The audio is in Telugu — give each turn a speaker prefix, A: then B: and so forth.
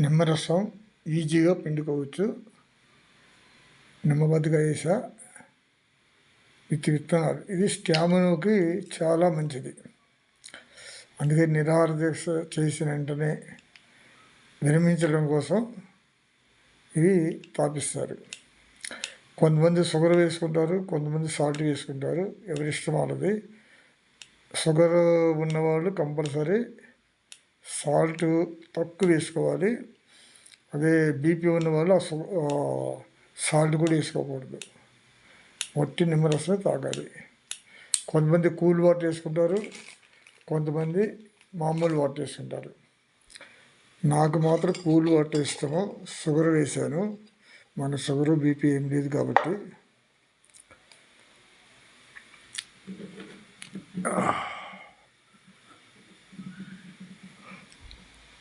A: నిమ్మరసం ఈజీగా పిండుకోవచ్చు. నిమ్మబద్దికాయ విత్తనాలు ఇది స్టామినాకి చాలా మంచిది. అందుకే నిరాహార దీక్ష చేసిన వెంటనే విరమించడం కోసం ఇవి తాపిస్తారు. కొంతమంది షుగర్ వేసుకుంటారు, కొంతమంది సాల్ట్ వేసుకుంటారు. ఎవరి ఇష్టం వాళ్ళది. షుగర్ ఉన్నవాళ్ళు కంపల్సరీ సాల్ట్ తక్కువ వేసుకోవాలి. అదే బీపీ ఉన్నవాళ్ళు సాల్ట్ కూడా వేసుకోకూడదు. వట్టి నిమ్మరసమే తాగాలి. కొంతమంది కూల్ వాటర్ వేసుకుంటారు, కొంతమంది మామూలు వాటర్ వేసుకుంటారు. నాకు మాత్రం కూల్ వాటర్ ఇష్టము. షుగర్ వేసాను, మన షుగరు బీపీ ఏం లేదు కాబట్టి.